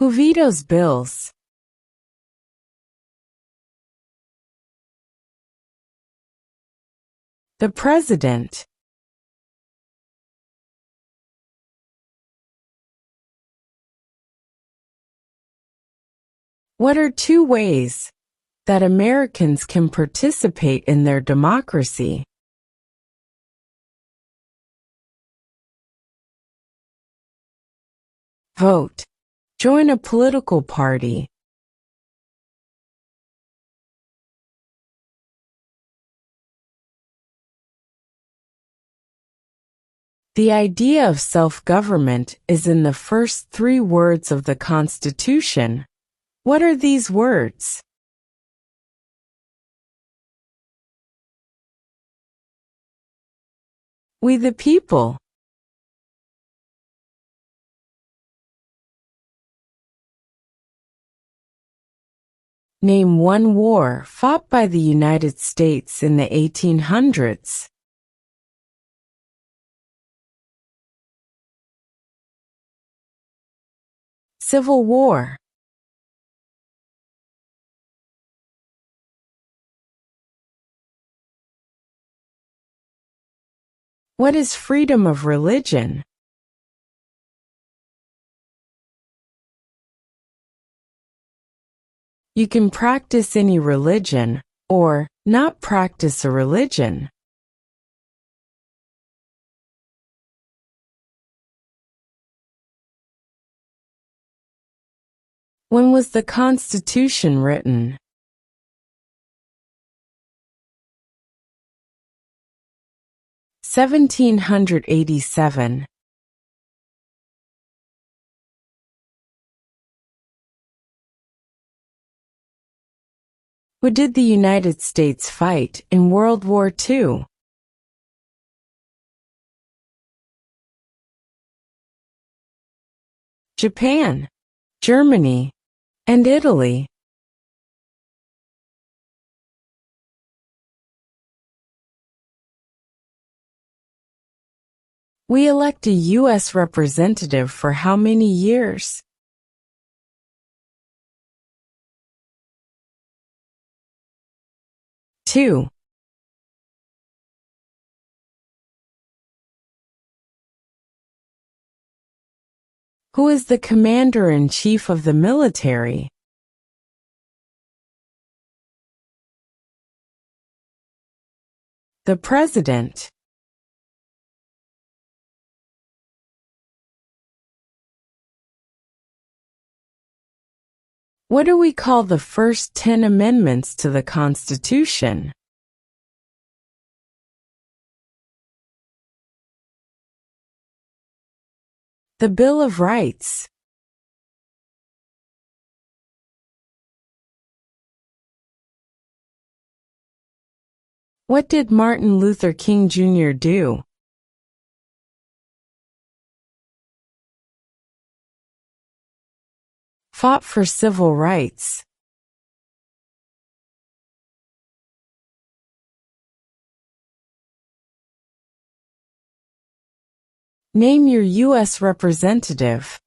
Who vetoes bills? The President. What are 2 ways that Americans can participate in their democracy? Vote. Join a political party. The idea of self-government is in the first 3 words of the Constitution. What are these words? We the people. Name 1 war fought by the United States in the 1800s. Civil War. What is freedom of religion? You can practice any religion, or not practice a religion. When was the Constitution written? (1787). Who did the United States fight in World War II? Japan, Germany, and Italy. We elect a U.S. representative for how many years? Two. Who is the Commander-in-Chief of the military? The President. What do we call the first 10 amendments to the Constitution? The Bill of Rights. What did Martin Luther King Jr. do? Fought for civil rights. Name your U.S. representative.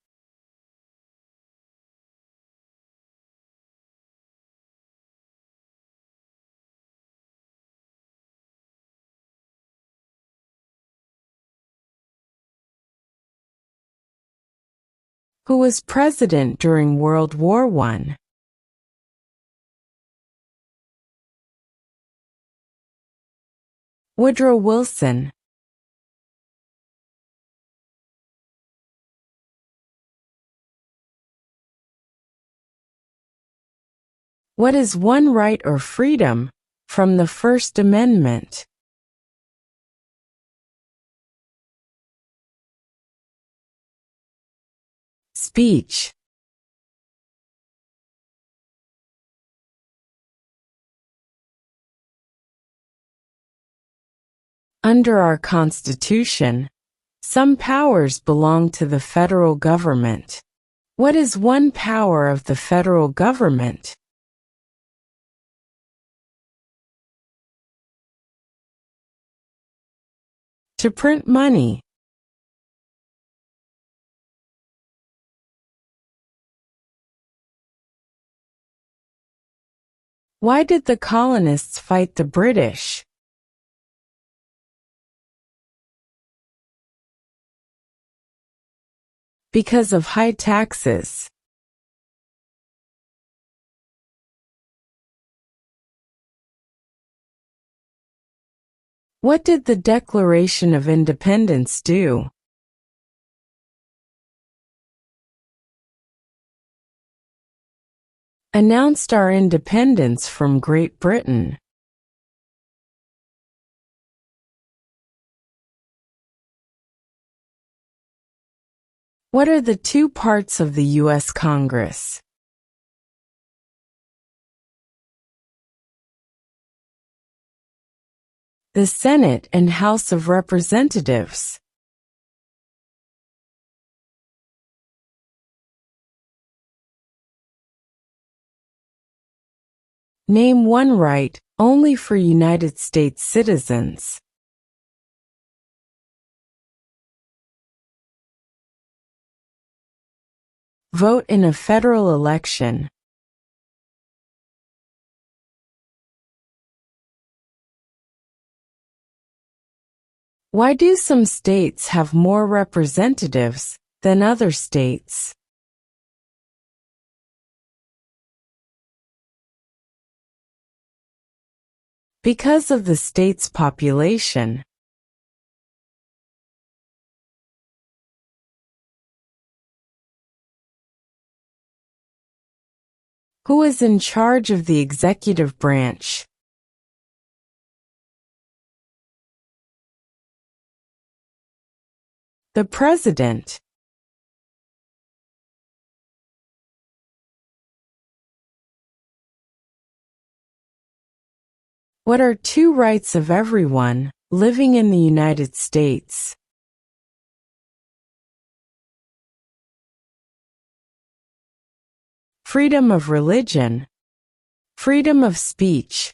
Who was president during World War I? Woodrow Wilson. What is one right or freedom from the First Amendment? Speech. Under our Constitution, some powers belong to the federal government. What is one power of the federal government? To print money. Why did the colonists fight the British? Because of high taxes. What did the Declaration of Independence do? Announced our independence from Great Britain. What are the two parts of the U.S. Congress? The Senate and House of Representatives. Name one right, only for United States citizens. Vote in a federal election. Why do some states have more representatives than other states? Because of the state's population. Who is in charge of the executive branch? The President. What are two rights of everyone living in the United States? Freedom of religion. Freedom of speech.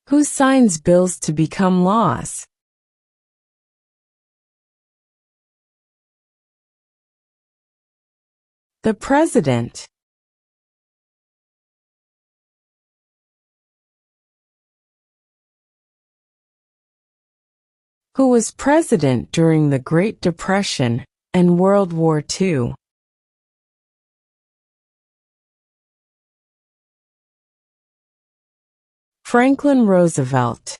Who signs bills to become laws? The President. Who was president during the Great Depression and World War II? Franklin Roosevelt.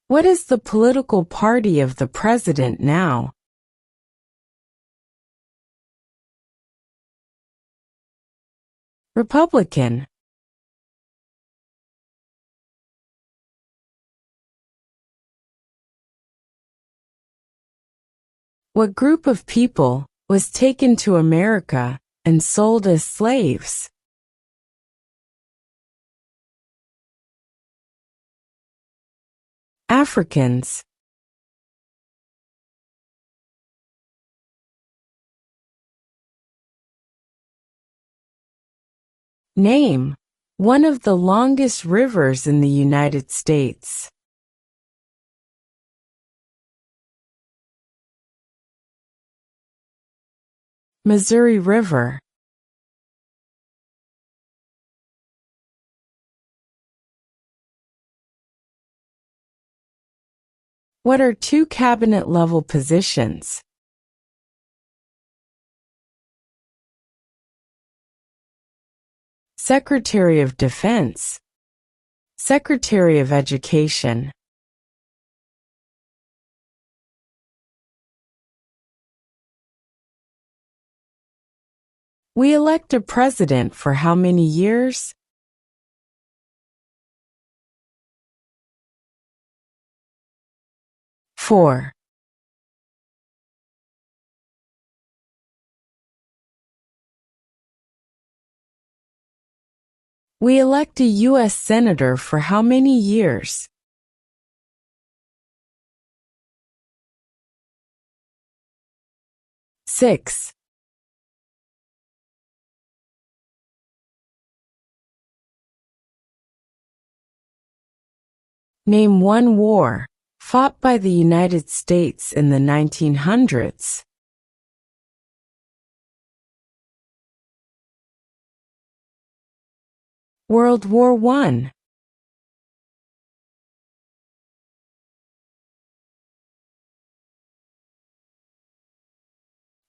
What is the political party of the president now? Republican. What group of people was taken to America and sold as slaves? Africans. Name one of the longest rivers in the United States. Missouri River. What are two cabinet-level positions? Secretary of Defense. Secretary of Education. We elect a president for how many years? 4. We elect a U.S. Senator for how many years? 6. Name one war fought by the United States in the 1900s. World War I.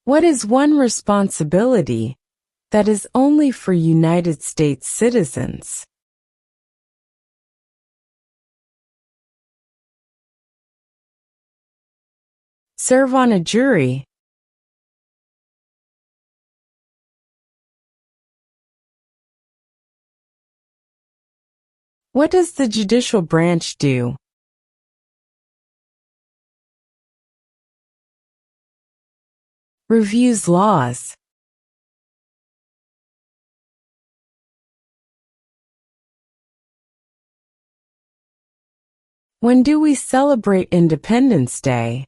What is one responsibility that is only for United States citizens? Serve on a jury. What does the judicial branch do? Reviews laws. When do we celebrate Independence Day?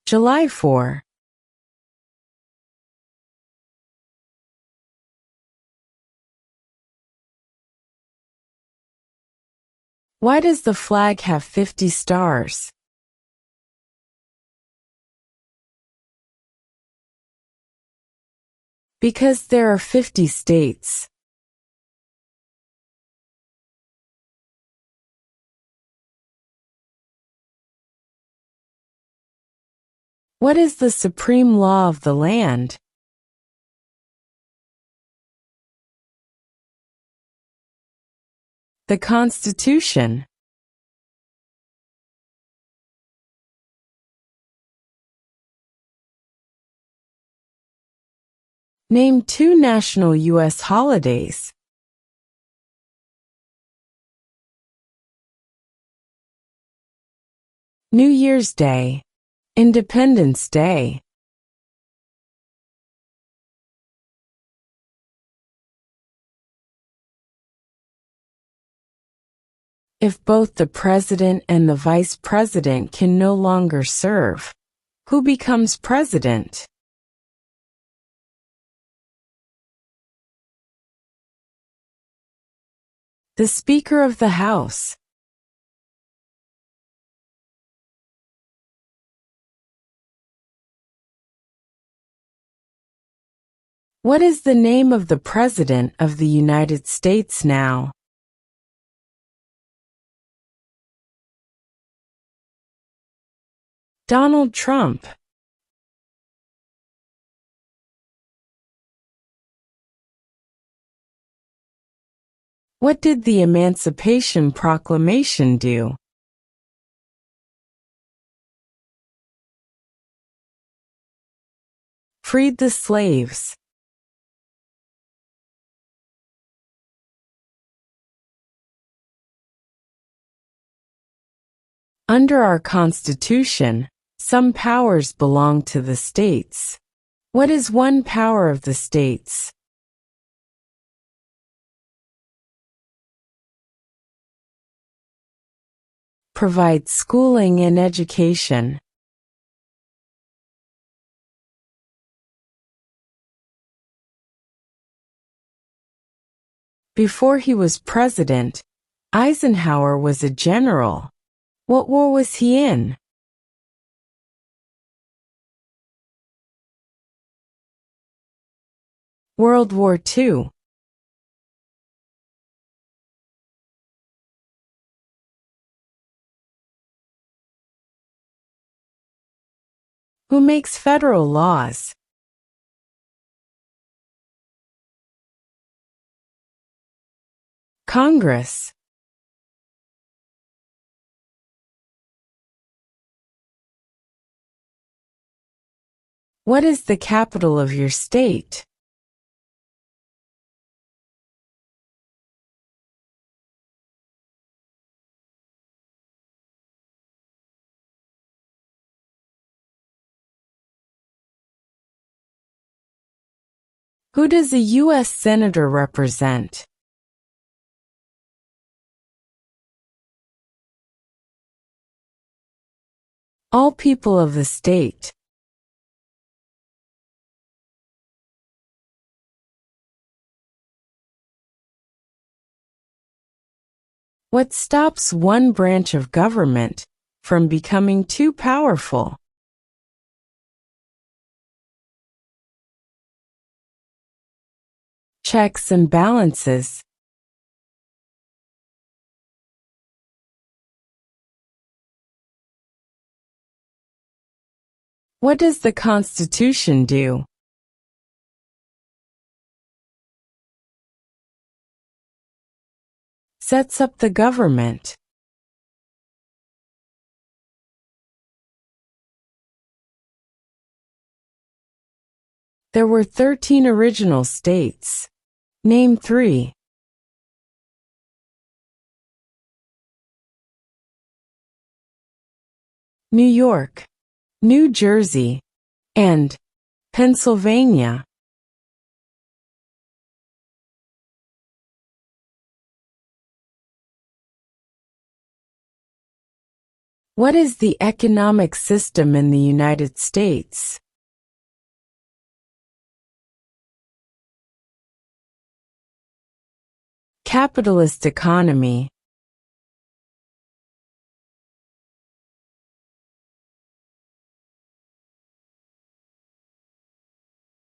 July 4. Why does the flag have 50 stars? Because there are 50 states. What is the supreme law of the land? The Constitution. Name two national U.S. holidays. New Year's Day. Independence Day. If both the president and the vice president can no longer serve, who becomes president? The Speaker of the House. What is the name of the President of the United States now? Donald Trump. What did the Emancipation Proclamation do? Freed the slaves. Under our Constitution, some powers belong to the states. What is one power of the states? Provide schooling and education. Before he was president, Eisenhower was a general. What war was he in? World War II. Who makes federal laws? Congress. What is the capital of your state? Who does a U.S. Senator represent? All people of the state. What stops one branch of government from becoming too powerful? Checks and balances. What does the Constitution do? Sets up the government. There were 13 original states. Name 3. New York, New Jersey, and Pennsylvania. What is the economic system in the United States? Capitalist economy.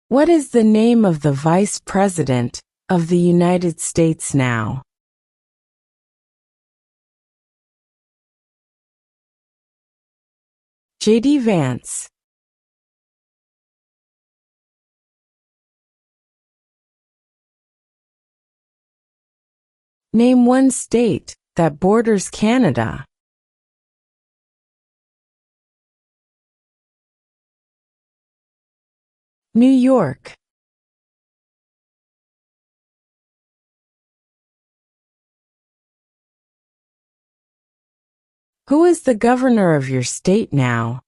What is the name of the Vice President of the United States now? J.D. Vance. Name one state that borders Canada. New York. Who is the governor of your state now?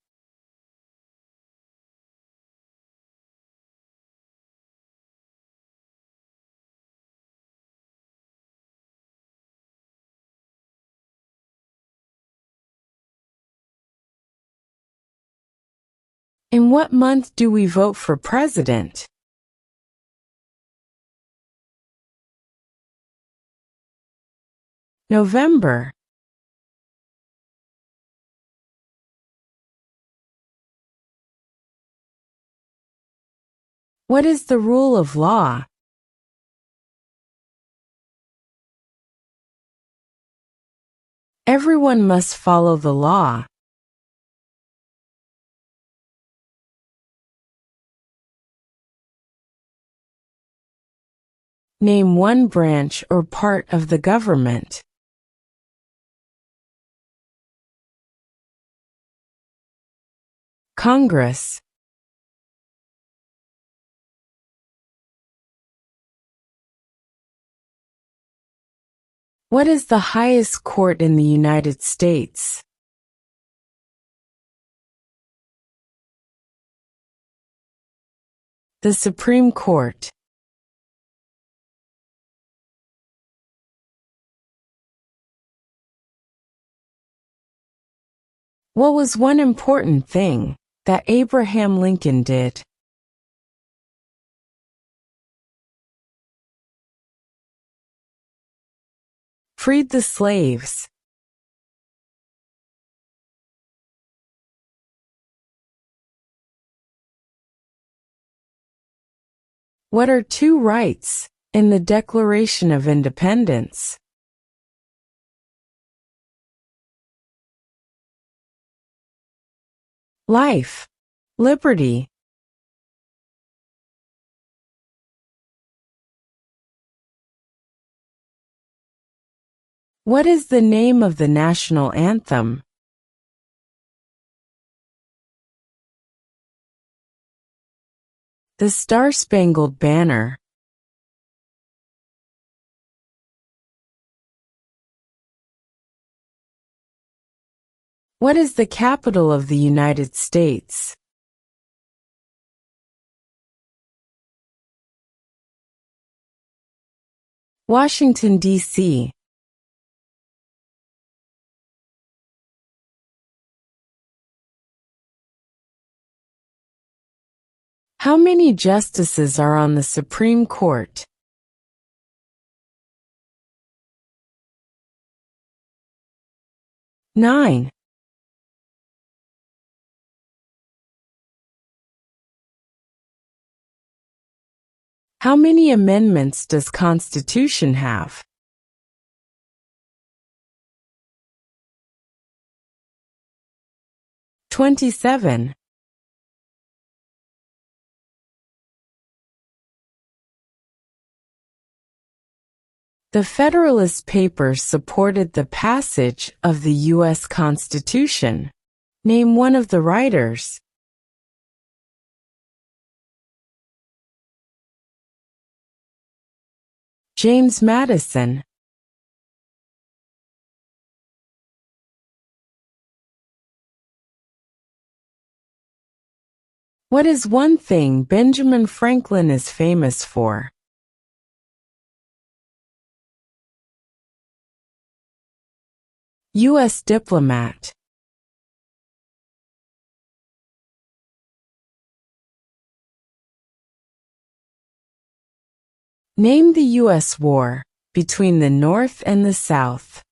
In what month do we vote for president? November. What is the rule of law? Everyone must follow the law. Name one branch or part of the government. Congress. What is the highest court in the United States? The Supreme Court. What was one important thing that Abraham Lincoln did? Freed the slaves. What are two rights in the Declaration of Independence? Life, liberty. What is the name of the national anthem? The Star-Spangled Banner. What is the capital of the United States? Washington, D.C. How many justices are on the Supreme Court? 9. How many amendments does Constitution have? 27. The Federalist Papers supported the passage of the U.S. Constitution. Name one of the writers. James Madison. What is one thing Benjamin Franklin is famous for? U.S. diplomat. Name the U.S. war between the North and the South.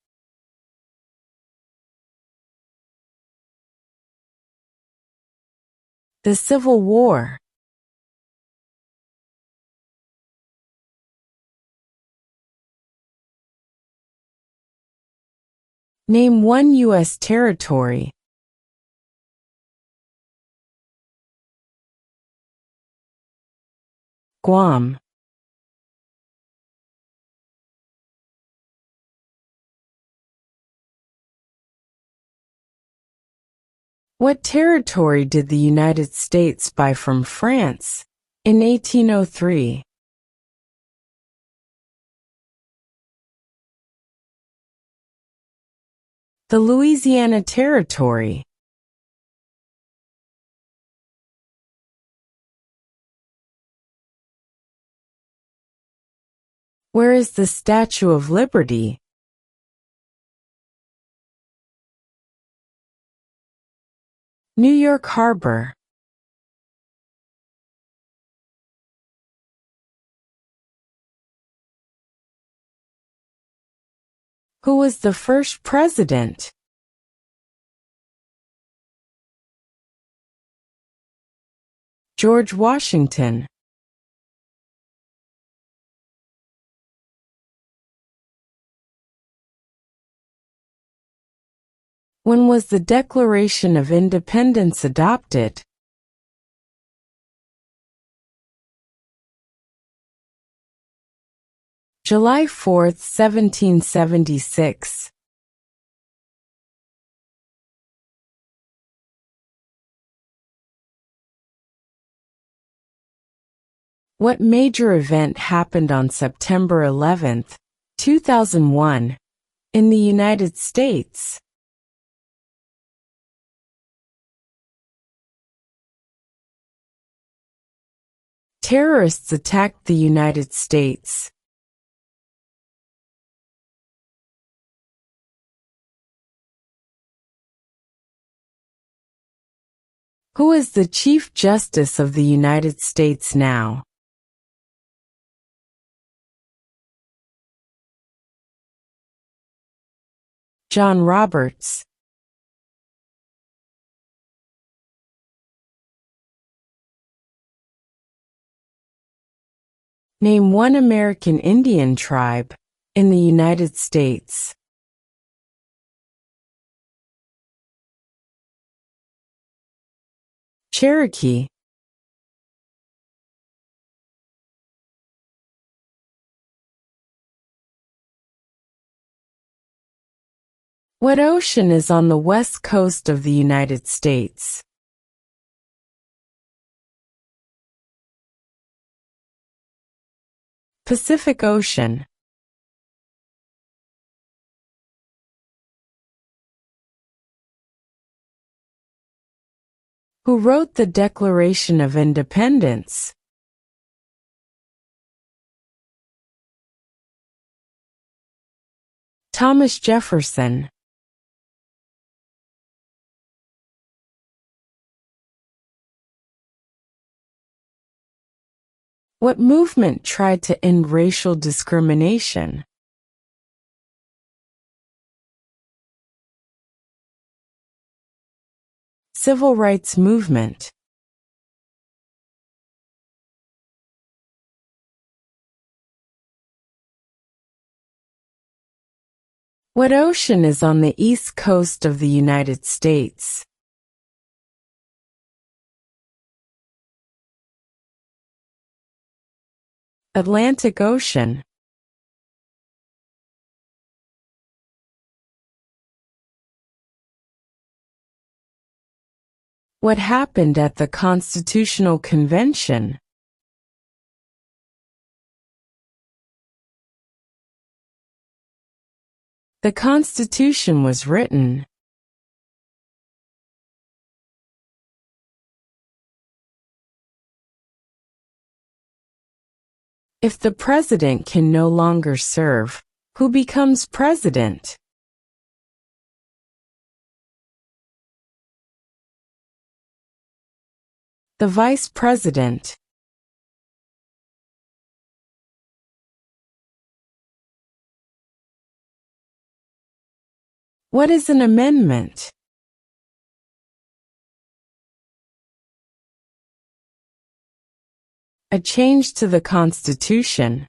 The Civil War. Name one U.S. territory. Guam. What territory did the United States buy from France in 1803? The Louisiana Territory. Where is the Statue of Liberty? New York Harbor. Who was the first president? George Washington. When was the Declaration of Independence adopted? July 4, 1776. What major event happened on September 11, 2001, in the United States? Terrorists attacked the United States. Who is the Chief Justice of the United States now? John Roberts. Name one American Indian tribe in the United States. Cherokee. What ocean is on the west coast of the United States? Pacific Ocean. Who wrote the Declaration of Independence? Thomas Jefferson. What movement tried to end racial discrimination? Civil rights movement. What ocean is on the east coast of the United States? Atlantic Ocean. What happened at the Constitutional Convention? The Constitution was written. If the president can no longer serve, who becomes president? The vice president. What is an amendment? A change to the Constitution.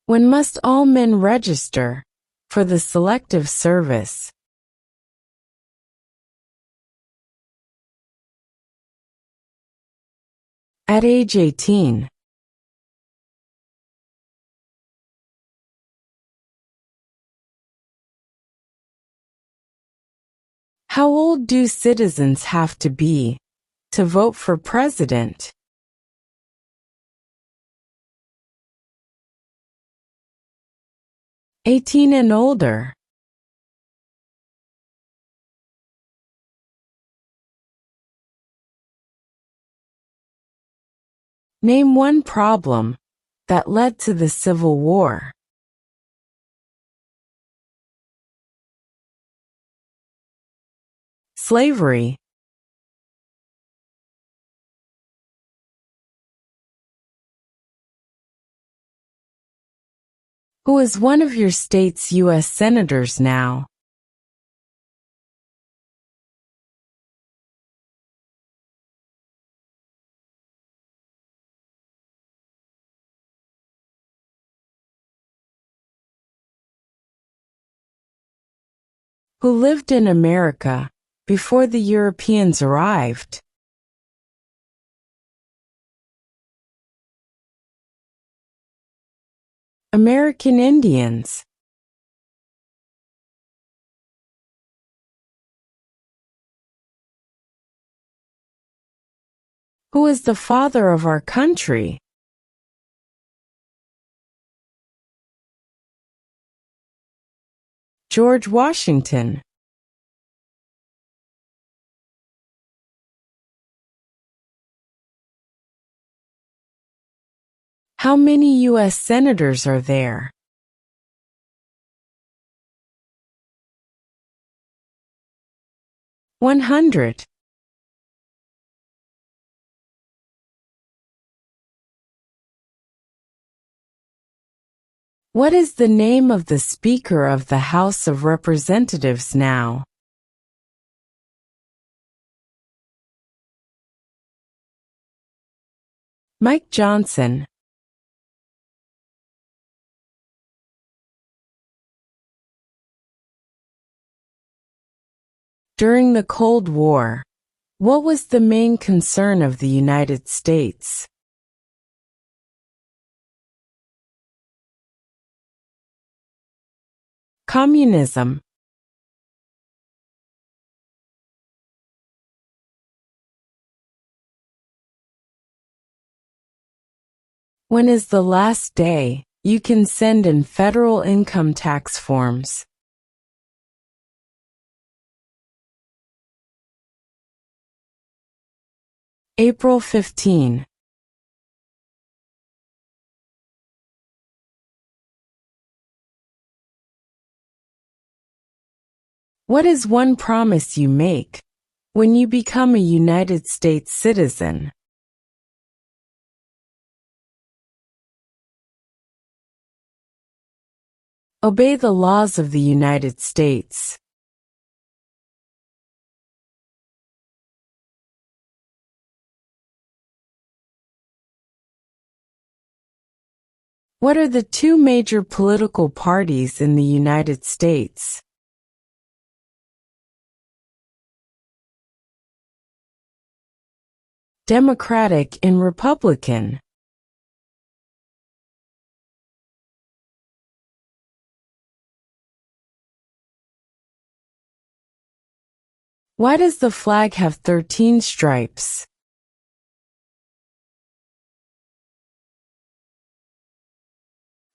When must all men register for the Selective Service? At age 18. How old do citizens have to be to vote for president? 18 and older. Name one problem that led to the Civil War. Slavery. Who is one of your state's U.S. senators now? Who lived in America before the Europeans arrived? American Indians. Who is the father of our country? George Washington. How many U.S. senators are there? 100. What is the name of the Speaker of the House of Representatives now? Mike Johnson. During the Cold War, what was the main concern of the United States? Communism. When is the last day you can send in federal income tax forms? April 15. What is one promise you make when you become a United States citizen? Obey the laws of the United States. What are the two major political parties in the United States? Democratic and Republican. Why does the flag have 13 stripes?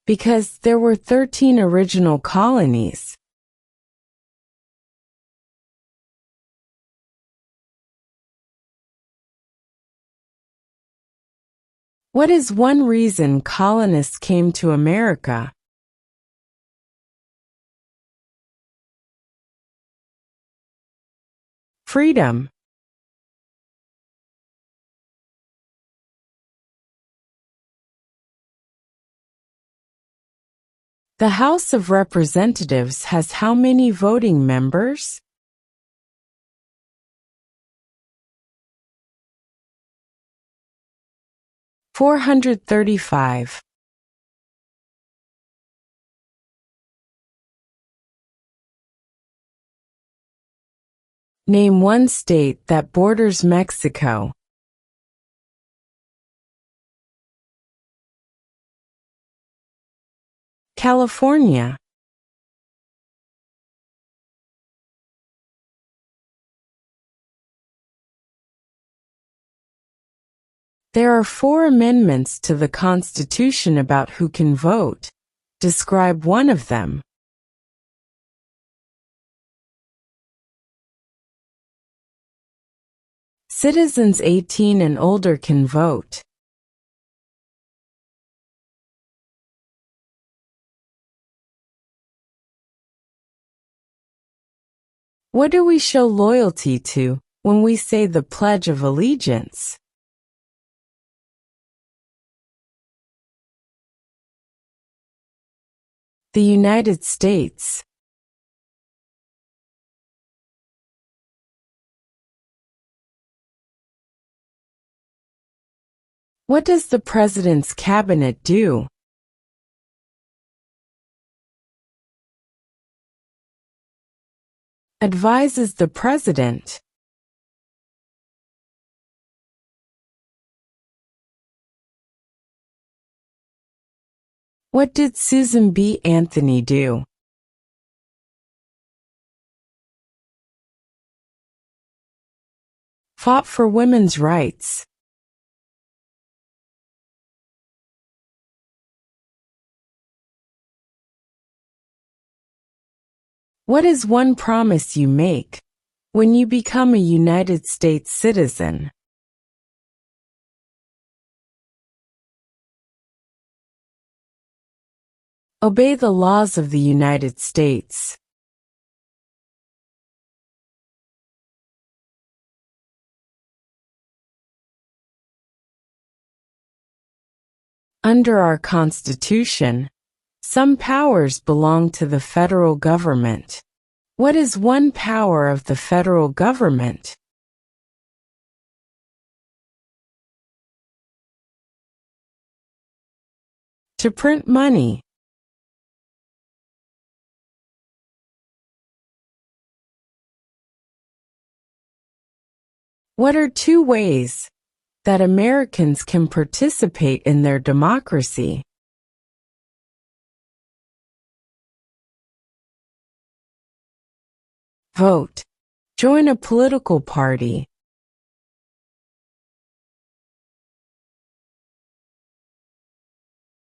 Because there were 13 original colonies. What is one reason colonists came to America? Freedom. The House of Representatives has how many voting members? $435. Name one state that borders Mexico. California. There are 4 amendments to the Constitution about who can vote. Describe one of them. Citizens 18 and older can vote. What do we show loyalty to when we say the Pledge of Allegiance? The United States. What does the President's Cabinet do? Advises the President. What did Susan B. Anthony do? Fought for women's rights. What is one promise you make when you become a United States citizen? Obey the laws of the United States. Under our Constitution, some powers belong to the federal government. What is one power of the federal government? To print money. What are 2 ways that Americans can participate in their democracy? Vote. Join a political party.